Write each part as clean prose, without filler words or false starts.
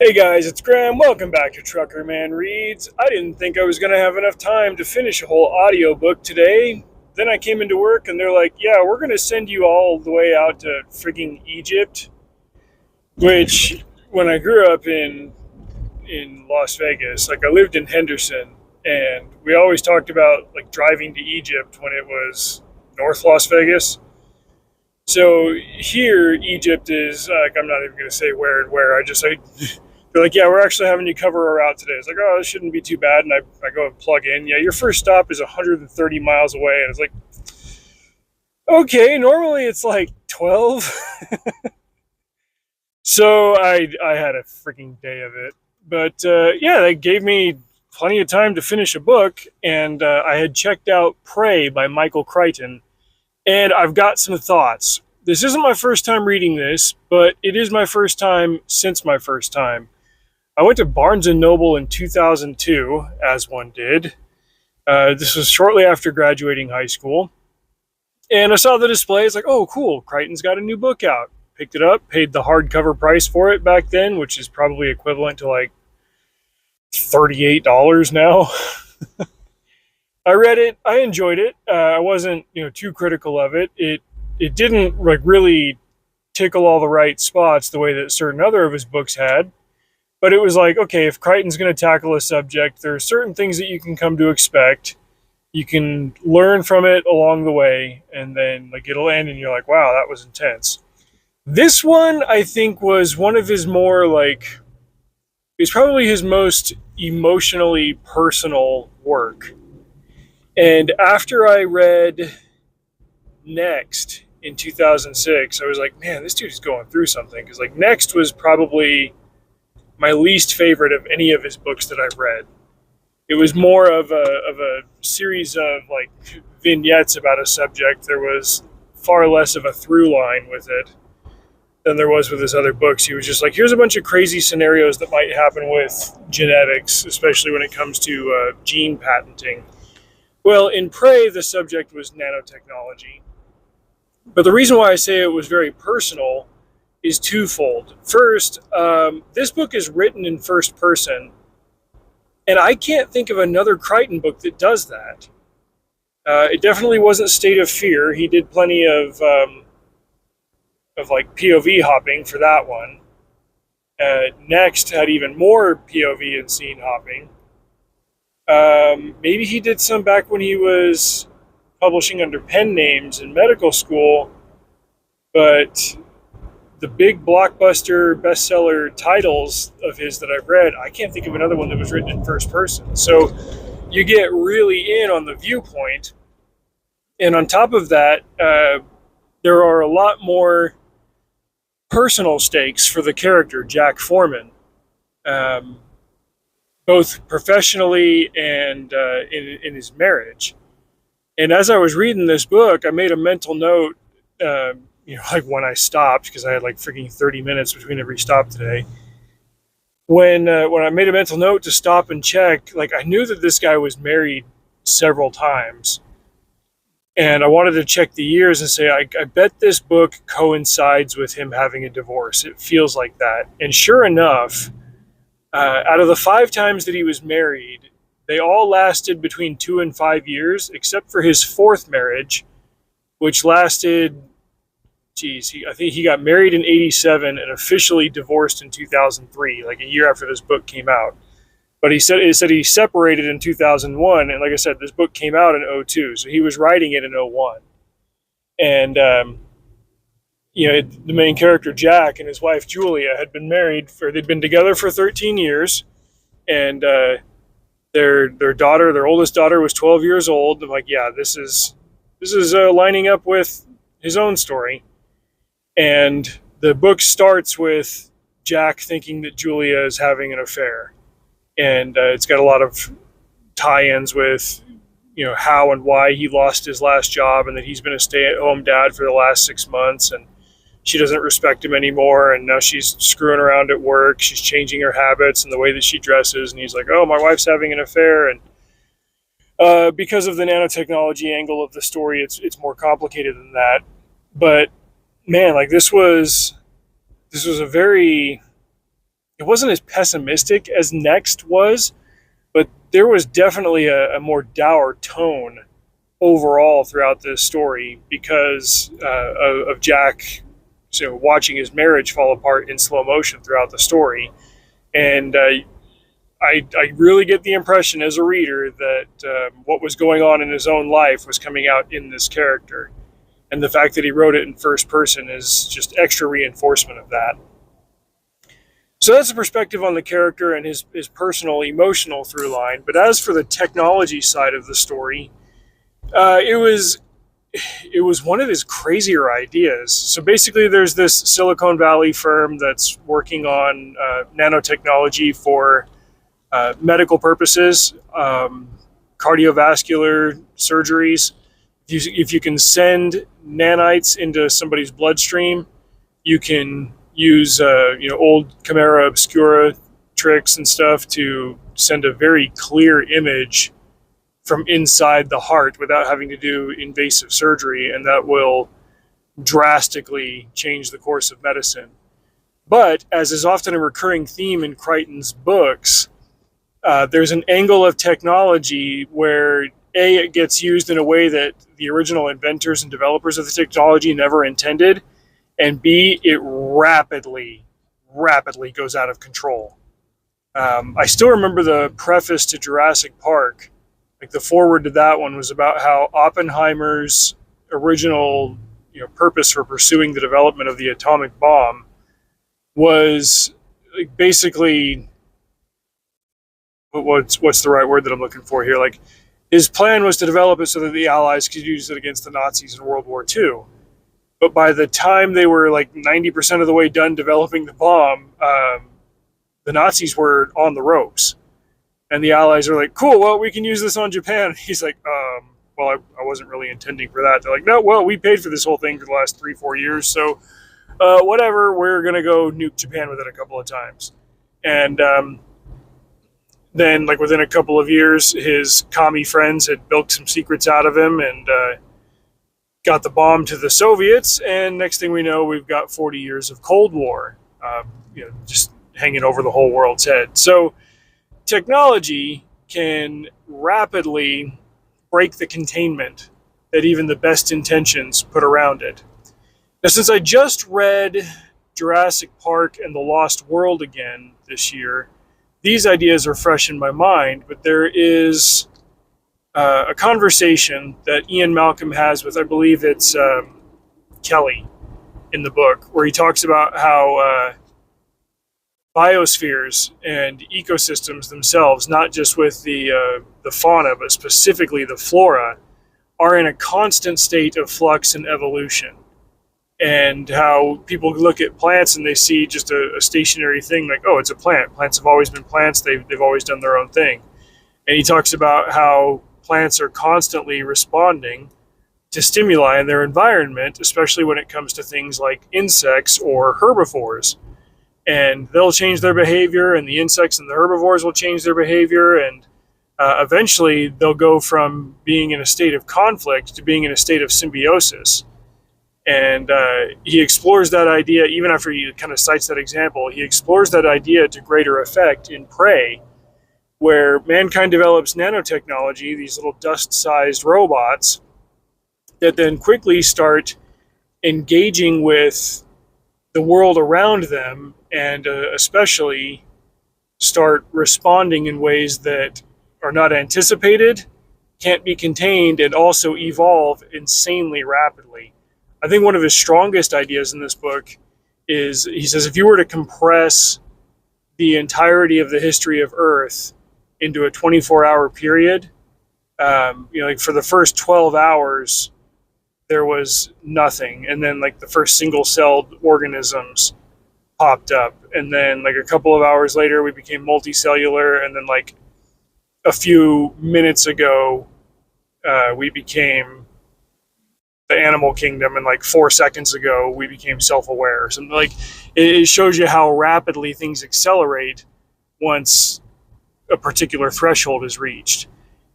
Hey guys, it's Graham. Welcome back to Trucker Man Reads. I didn't think I was going to have enough time to finish a whole audiobook today. Then I came into work and they're like, yeah, we're going to send you all the way out to frigging Egypt, which when I grew up in Las Vegas, like I lived in Henderson, and we always talked about like driving to Egypt when it was North Las Vegas. So here, Egypt is like, I'm not even going to say where and where. They're like, yeah, we're actually having you cover our route today. It's like, oh, this shouldn't be too bad. And I go and plug in. Yeah, your first stop is 130 miles away. And it's like, okay, normally it's like 12. So I had a freaking day of it. But yeah, they gave me plenty of time to finish a book. And I had checked out Prey by Michael Crichton. And I've got some thoughts. This isn't my first time reading this, but it is my first time since my first time. I went to Barnes and Noble in 2002, as one did. This was shortly after graduating high school. And I saw the display. It's like, oh, cool. Crichton's got a new book out. Picked it up, paid the hardcover price for it back then, which is probably equivalent to like $38 now. I read it. I enjoyed it. I wasn't, too critical of it. It didn't like really tickle all the right spots the way that certain other of his books had. But it was like, okay, if Crichton's going to tackle a subject, there are certain things that you can come to expect. You can learn from it along the way, and then like it'll end, and you're like, wow, that was intense. This one, I think, was one of his more like, it's probably his most emotionally personal work. And after I read Next in 2006, I was like, man, this dude is going through something. Because like Next was probably my least favorite of any of his books that I've read. It was more of a series of like vignettes about a subject. There was far less of a through line with it than there was with his other books. He was just like, here's a bunch of crazy scenarios that might happen with genetics, especially when it comes to gene patenting. Well, in Prey, the subject was nanotechnology. But the reason why I say it was very personal is twofold. First, this book is written in first person, and I can't think of another Crichton book that does that. It definitely wasn't State of Fear. He did plenty of like POV hopping for that one. Next had even more POV and scene hopping. Maybe he did some back when he was publishing under pen names in medical school, but the big blockbuster bestseller titles of his that I've read, I can't think of another one that was written in first person. So you get really in on the viewpoint. And on top of that, there are a lot more personal stakes for the character, Jack Foreman, both professionally and in his marriage. And as I was reading this book, I made a mental note, like when I stopped, because I had like freaking 30 minutes between every stop today. When I made a mental note to stop and check, like I knew that this guy was married several times. And I wanted to check the years and say, I bet this book coincides with him having a divorce. It feels like that. And sure enough, out of the 5 times that he was married, they all lasted between 2 and 5 years, except for his 4th marriage, which lasted, I think he got married in 87 and officially divorced in 2003, like a year after this book came out. But he said he separated in 2001, and like I said, this book came out in 02, so he was writing it in 01. And the main character Jack and his wife Julia had been they'd been together for 13 years, and their daughter, their oldest daughter, was 12 years old. I'm like, yeah, this is lining up with his own story. And the book starts with Jack thinking that Julia is having an affair. And it's got a lot of tie-ins with, how and why he lost his last job, and that he's been a stay-at-home dad for the last 6 months, and she doesn't respect him anymore, and now she's screwing around at work. She's changing her habits and the way that she dresses, and he's like, oh, my wife's having an affair. And because of the nanotechnology angle of the story, it's more complicated than that. But man, like this was a very it wasn't as pessimistic as Next was, but there was definitely a more dour tone overall throughout this story because of Jack, watching his marriage fall apart in slow motion throughout the story. And I really get the impression as a reader that what was going on in his own life was coming out in this character. And the fact that he wrote it in first person is just extra reinforcement of that. So that's the perspective on the character and his personal emotional through line. But as for the technology side of the story, it was one of his crazier ideas. So basically, there's this Silicon Valley firm that's working on nanotechnology for medical purposes, cardiovascular surgeries. If you can send nanites into somebody's bloodstream, you can use old Chimera Obscura tricks and stuff to send a very clear image from inside the heart without having to do invasive surgery, and that will drastically change the course of medicine. But as is often a recurring theme in Crichton's books, there's an angle of technology where it gets used in a way that the original inventors and developers of the technology never intended, and B, it rapidly goes out of control. I still remember the preface to Jurassic Park. Like the foreword to that one was about how Oppenheimer's original purpose for pursuing the development of the atomic bomb was like basically what's the right word that I'm looking for here? Like his plan was to develop it so that the Allies could use it against the Nazis in World War II. But by the time they were like 90% of the way done developing the bomb, the Nazis were on the ropes. And the Allies are like, cool, well, we can use this on Japan. He's like, well, I wasn't really intending for that. They're like, no, well, we paid for this whole thing for the last 3-4 years. So whatever, we're going to go nuke Japan with it a couple of times. And then, like, within a couple of years, his commie friends had bilked some secrets out of him and got the bomb to the Soviets, and next thing we know, we've got 40 years of Cold War, just hanging over the whole world's head. So technology can rapidly break the containment that even the best intentions put around it. Now, since I just read Jurassic Park and The Lost World again this year, these ideas are fresh in my mind, but there is a conversation that Ian Malcolm has with, I believe it's Kelly in the book, where he talks about how biospheres and ecosystems themselves, not just with the fauna, but specifically the flora, are in a constant state of flux and evolution. And how people look at plants and they see just a stationary thing, like, oh, it's a plant. Plants have always been plants. They've always done their own thing. And he talks about how plants are constantly responding to stimuli in their environment, especially when it comes to things like insects or herbivores. And they'll change their behavior, and the insects and the herbivores will change their behavior, and eventually they'll go from being in a state of conflict to being in a state of symbiosis. And he explores that idea, even after he kind of cites that example, he explores that idea to greater effect in Prey, where mankind develops nanotechnology, these little dust-sized robots that then quickly start engaging with the world around them, and especially start responding in ways that are not anticipated, can't be contained, and also evolve insanely rapidly. I think one of his strongest ideas in this book is, he says, if you were to compress the entirety of the history of Earth into a 24-hour period, like for the first 12 hours, there was nothing. And then like the first single-celled organisms popped up. And then like a couple of hours later, we became multicellular. And then like a few minutes ago, we became the animal kingdom. And like 4 seconds ago, we became self-aware. So like it shows you how rapidly things accelerate once a particular threshold is reached.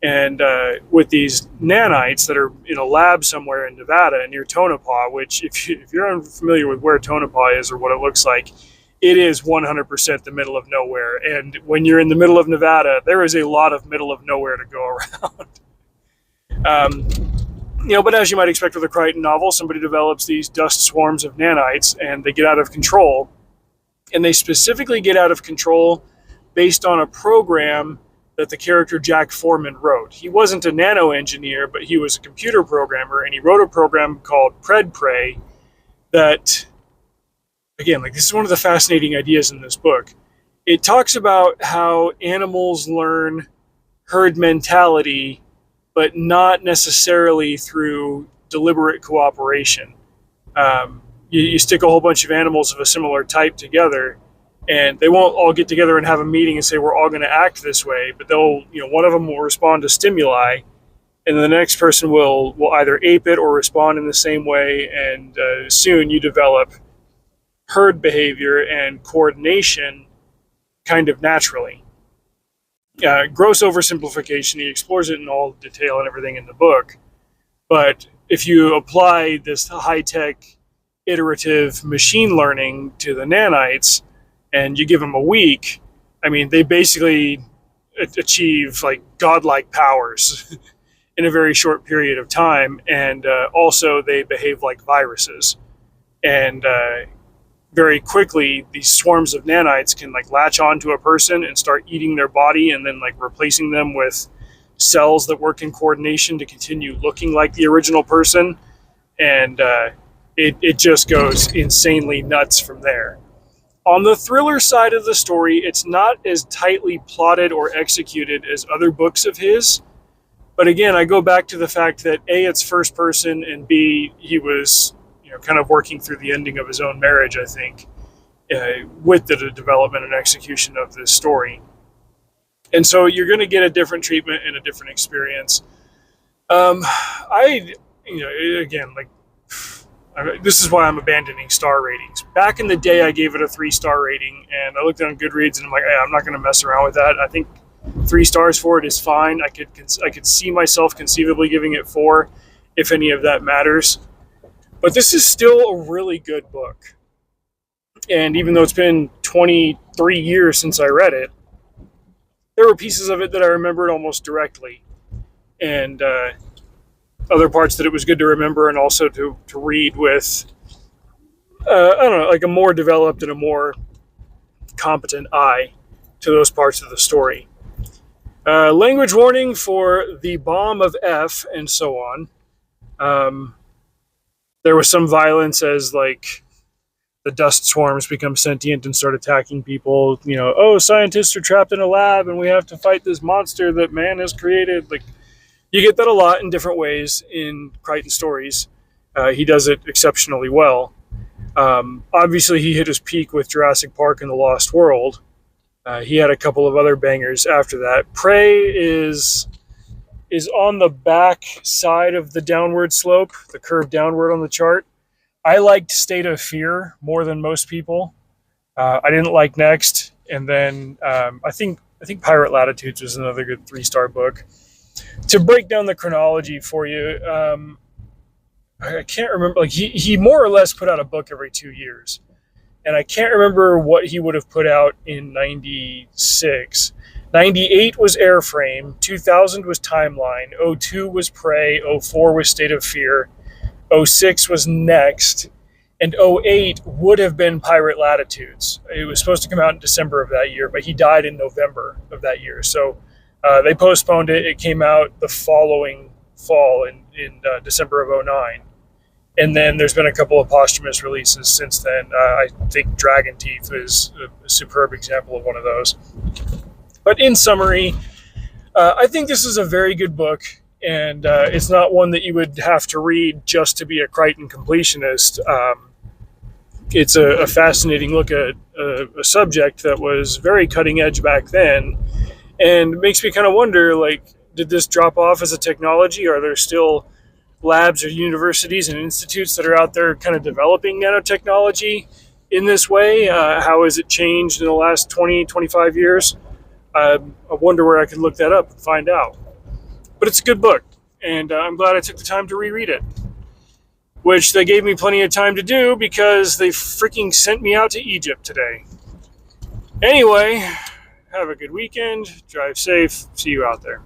And with these nanites that are in a lab somewhere in Nevada near Tonopah, which if you're unfamiliar with where Tonopah is or what it looks like, it is 100% the middle of nowhere. And when you're in the middle of Nevada, there is a lot of middle of nowhere to go around. But as you might expect with a Crichton novel, somebody develops these dust swarms of nanites and they get out of control. And they specifically get out of control based on a program that the character Jack Foreman wrote. He wasn't a nano engineer, but he was a computer programmer, and he wrote a program called PredPrey that, again, this is one of the fascinating ideas in this book. It talks about how animals learn herd mentality, but not necessarily through deliberate cooperation. You stick a whole bunch of animals of a similar type together, and they won't all get together and have a meeting and say we're all going to act this way, but they'll, one of them will respond to stimuli, and the next person will either ape it or respond in the same way, and soon you develop herd behavior and coordination kind of naturally. Gross oversimplification, he explores it in all detail and everything in the book, but if you apply this high-tech iterative machine learning to the nanites, and you give them a week, they basically achieve godlike powers in a very short period of time, and also they behave like viruses. And very quickly, these swarms of nanites can latch onto a person and start eating their body, and then replacing them with cells that work in coordination to continue looking like the original person, and it just goes insanely nuts from there. On the thriller side of the story, it's not as tightly plotted or executed as other books of his. But again, I go back to the fact that A, it's first person, and B, he was kind of working through the ending of his own marriage, I think, with the development and execution of this story. And so you're going to get a different treatment and a different experience. This is why I'm abandoning star ratings. Back in the day, I gave it a 3-star rating, and I looked on Goodreads, and I'm like, hey, I'm not going to mess around with that. I think 3 stars for it is fine. I could see myself conceivably giving it 4, if any of that matters. But this is still a really good book. And even though it's been 23 years since I read it, there were pieces of it that I remembered almost directly. And other parts that it was good to remember and also to read with, a more developed and a more competent eye to those parts of the story. Language warning for the bomb of F and so on. There was some violence as the dust swarms become sentient and start attacking people. Scientists are trapped in a lab and we have to fight this monster that man has created. You get that a lot in different ways in Crichton stories. He does it exceptionally well. Obviously, he hit his peak with Jurassic Park and The Lost World. He had a couple of other bangers after that. Prey is on the back side of the downward slope, the curve downward on the chart. I liked State of Fear more than most people. I didn't like Next, and then I think Pirate Latitudes was another good 3-star book. To break down the chronology for you, I can't remember. He more or less put out a book every 2 years, and I can't remember what he would have put out in '96. '98 was Airframe, 2000 was Timeline, '02 was Prey, '04 was State of Fear, '06 was Next, and '08 would have been Pirate Latitudes. It was supposed to come out in December of that year, but he died in November of that year, so they postponed it. It came out the following fall in December of '09. And then there's been a couple of posthumous releases since then. I think Dragon Teeth is a superb example of one of those. But in summary, I think this is a very good book, and it's not one that you would have to read just to be a Crichton completionist. It's a fascinating look at a subject that was very cutting edge back then, and makes me kind of wonder, did this drop off as a technology? Are there still labs or universities and institutes that are out there kind of developing nanotechnology in this way? How has it changed in the last 20, 25 years? I wonder where I can look that up and find out. But it's a good book, and I'm glad I took the time to reread it, which they gave me plenty of time to do because they freaking sent me out to Egypt today. Anyway, have a good weekend. Drive safe. See you out there.